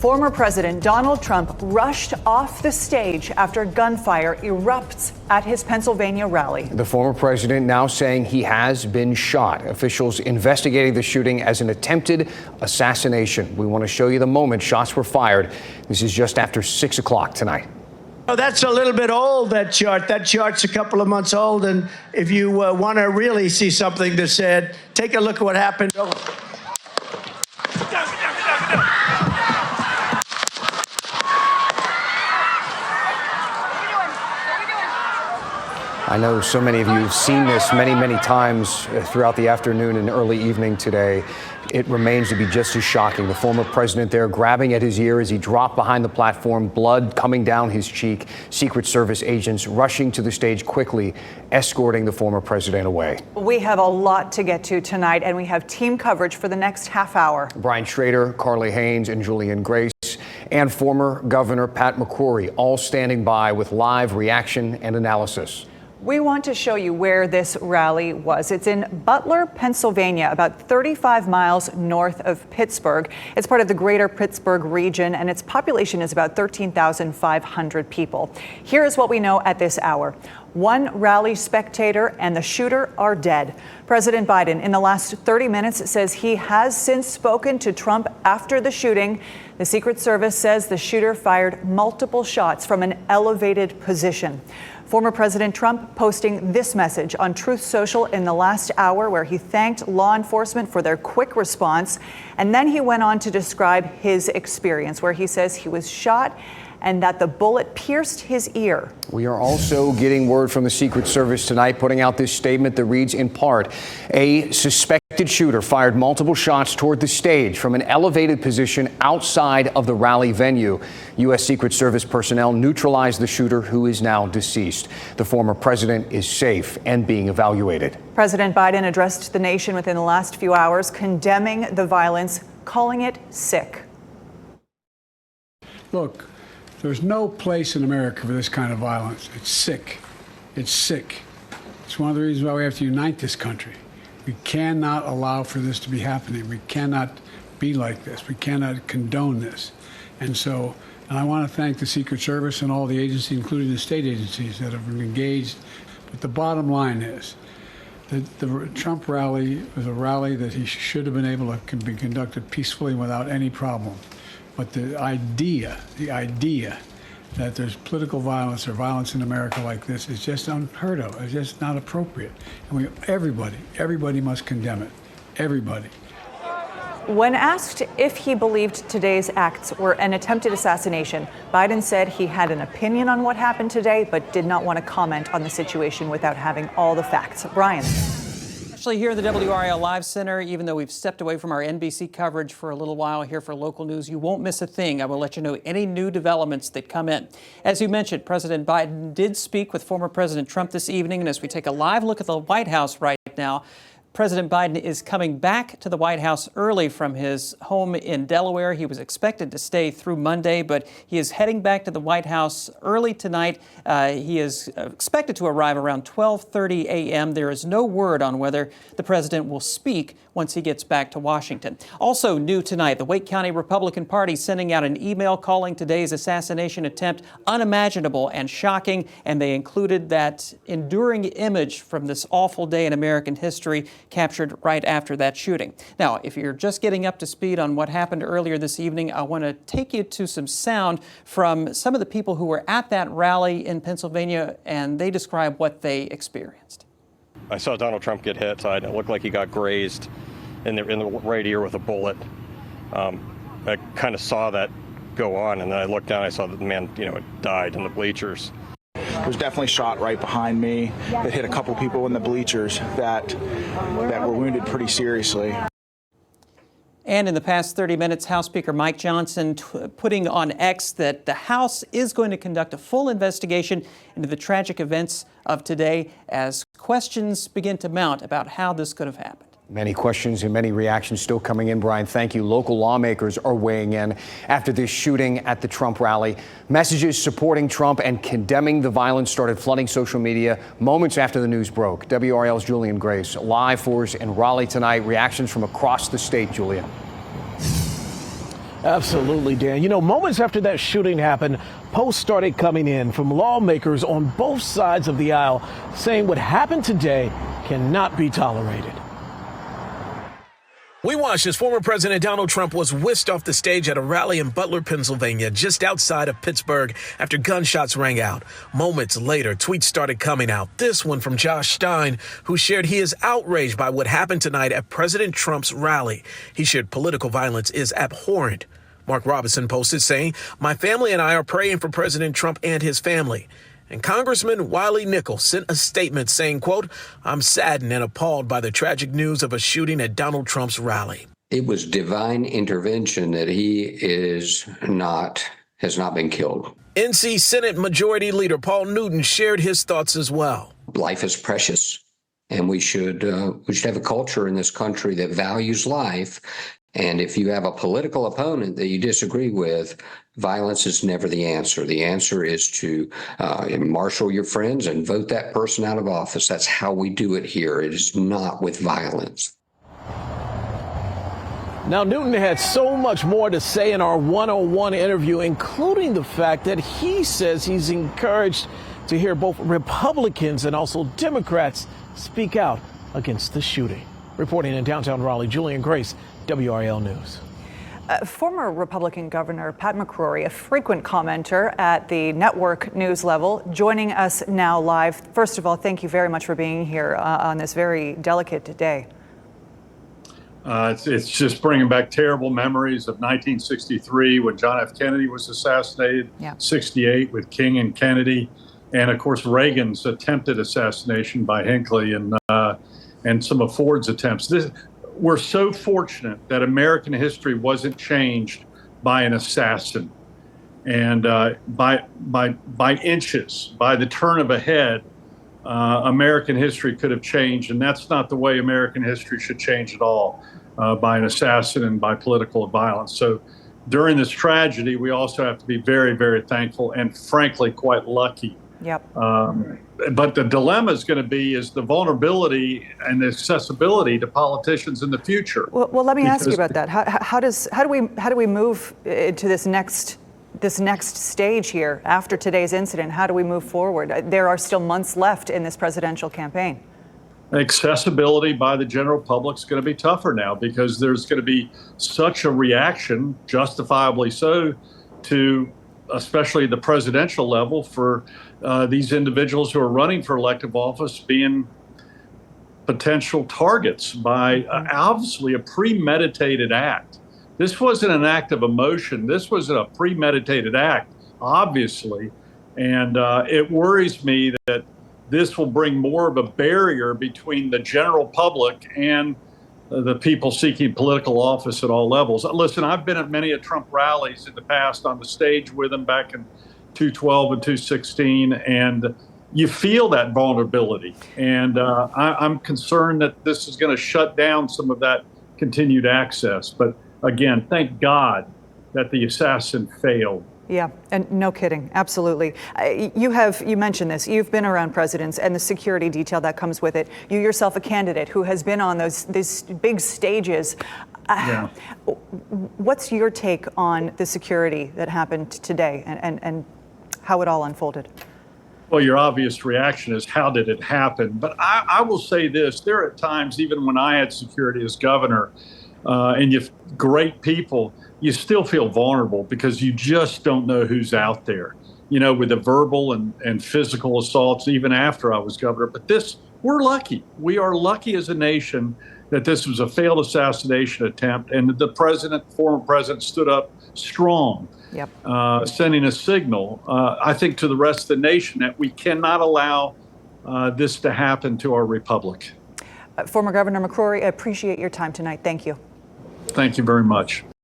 Former President Donald Trump rushed off the stage after gunfire erupts at his Pennsylvania rally. The former president now saying he has been shot. Officials investigating the shooting as an attempted assassination. We want to show you the moment shots were fired. This is just after 6 o'clock tonight. Oh, that's a little bit old, that chart. That chart's a couple of months old. And if you want to really see something that's said, take a look at what happened. I know so many of you have seen this many times throughout the afternoon and early evening today. It remains to be just as shocking. The former president there grabbing at his ear as he dropped behind the platform, blood coming down his cheek. Secret Service agents rushing to the stage quickly, escorting the former president away. We have a lot to get to tonight, and we have team coverage for the next half hour. Brian Schrader, Carly Haynes, and Julian Grace, and former Governor Pat McCrory all standing by with live reaction and analysis. We want to show you where this rally was. It's in Butler, Pennsylvania, about 35 miles north of Pittsburgh. It's part of the greater Pittsburgh region, and its population is about 13,500 people. Here is what we know at this hour. One rally spectator and the shooter are dead. President Biden, in the last 30 minutes, says he has since spoken to Trump after the shooting. The Secret Service says the shooter fired multiple shots from an elevated position. Former President Trump posting this message on Truth Social in the last hour, where he thanked law enforcement for their quick response. And then he went on to describe his experience, where he says he was shot and that the bullet pierced his ear. We are also getting word from the Secret Service tonight, putting out this statement that reads in part, a suspected shooter fired multiple shots toward the stage from an elevated position outside of the rally venue. U.S. Secret Service personnel neutralized the shooter, who is now deceased. The former president is safe and being evaluated. President Biden addressed the nation within the last few hours, condemning the violence, calling it sick. Look, there's no place in America for this kind of violence. It's sick. It's sick. It's one of the reasons why we have to unite this country. We cannot allow for this to be happening. We cannot be like this. We cannot condone this. And I want to thank the Secret Service and all the agencies, including the state agencies, that have been engaged. But the bottom line is that the Trump rally was a rally that he should have been able to be conducted peacefully without any problem. But the idea that there's political violence or violence in America like this is just unheard of. It's just not appropriate. And everybody must condemn it. Everybody. When asked if he believed today's acts were an attempted assassination, Biden said he had an opinion on what happened today, but did not want to comment on the situation without having all the facts. Brian. Actually, here in the WRAL Live Center, even though we've stepped away from our NBC coverage for a little while here for local news, you won't miss a thing. I will let you know any new developments that come in. As you mentioned, President Biden did speak with former President Trump this evening, and as we take a live look at the White House right now, President Biden is coming back to the White House early from his home in Delaware. He was expected to stay through Monday, but he is heading back to the White House early tonight. He is expected to arrive around 12:30 a.m. There is no word on whether the president will speak once he gets back to Washington. Also new tonight, the Wake County Republican Party sending out an email calling today's assassination attempt unimaginable and shocking, and they included that enduring image from this awful day in American history captured right after that shooting. Now, if you're just getting up to speed on what happened earlier this evening, I want to take you to some sound from some of the people who were at that rally in Pennsylvania, and they describe what they experienced. I saw Donald Trump get hit. It looked like he got grazed in the right ear with a bullet. I kind of saw that go on, and then I looked down, I saw that the man, had died in the bleachers. It was definitely shot right behind me. It hit a couple people in the bleachers that were wounded pretty seriously. And in the past 30 minutes, House Speaker Mike Johnson putting on X that the House is going to conduct a full investigation into the tragic events of today as questions begin to mount about how this could have happened. Many questions and many reactions still coming in, Brian. Thank you. Local lawmakers are weighing in after this shooting at the Trump rally. Messages supporting Trump and condemning the violence started flooding social media moments after the news broke. WRAL's Julian Grace live for us in Raleigh tonight. Reactions from across the state, Julian. Absolutely, Dan. You know, moments after that shooting happened, posts started coming in from lawmakers on both sides of the aisle saying what happened today cannot be tolerated. We watched as former President Donald Trump was whisked off the stage at a rally in Butler, Pennsylvania, just outside of Pittsburgh after gunshots rang out. Moments later, tweets started coming out. This one from Josh Stein, who shared he is outraged by what happened tonight at President Trump's rally. He shared political violence is abhorrent. Mark Robinson posted saying, "My family and I are praying for President Trump and his family." And Congressman Wiley Nichols sent a statement saying, quote, "I'm saddened and appalled by the tragic news of a shooting at Donald Trump's rally." It was divine intervention that he has not been killed. NC Senate Majority Leader Paul Newton shared his thoughts as well. Life is precious, and we should have a culture in this country that values life. And if you have a political opponent that you disagree with, violence is never the answer. The answer is to marshal your friends and vote that person out of office. That's how we do it here. It is not with violence. Now, Newton had so much more to say in our 101 interview, including the fact that he says he's encouraged to hear both Republicans and also Democrats speak out against the shooting. Reporting in downtown Raleigh, Julian Grace, WRAL News. Former Republican Governor Pat McCrory, a frequent commenter at the network news level, joining us now live. First of all, thank you very much for being here on this very delicate day. It's just bringing back terrible memories of 1963 when John F. Kennedy was assassinated, 68 with King and Kennedy, and of course Reagan's attempted assassination by Hinckley and some of Ford's attempts. We're so fortunate that American history wasn't changed by an assassin, and by inches, by the turn of a head, American history could have changed, and that's not the way American history should change at all, by an assassin and by political violence. So during this tragedy, we also have to be very, very thankful and frankly quite lucky. Yep. But the dilemma is going to be the vulnerability and the accessibility to politicians in the future. Well, let me ask you about that. How do we move to this next stage here after today's incident? How do we move forward? There are still months left in this presidential campaign. Accessibility by the general public is going to be tougher now because there's going to be such a reaction, justifiably so, to especially the presidential level for these individuals who are running for elective office being potential targets by obviously a premeditated act. This wasn't an act of emotion. This was a premeditated act, obviously. And it worries me that this will bring more of a barrier between the general public and the people seeking political office at all levels. Listen, I've been at many Trump rallies in the past on the stage with him back in 2012 and 2016, and you feel that vulnerability. And I'm concerned that this is going to shut down some of that continued access. But again, thank God that the assassin failed. Yeah, and no kidding, absolutely. You mentioned this. You've been around presidents and the security detail that comes with it. You yourself, a candidate who has been on these big stages. Yeah. What's your take on the security that happened today and how it all unfolded? Well, your obvious reaction is, how did it happen? But I will say this: there are times, even when I had security as governor, and you've great people, you still feel vulnerable because you just don't know who's out there, with the verbal and physical assaults, even after I was governor. But we're lucky. We are lucky as a nation that this was a failed assassination attempt and that the former president stood up strong, sending a signal, I think, to the rest of the nation that we cannot allow this to happen to our republic. Former Governor McCrory, I appreciate your time tonight. Thank you. Thank you very much.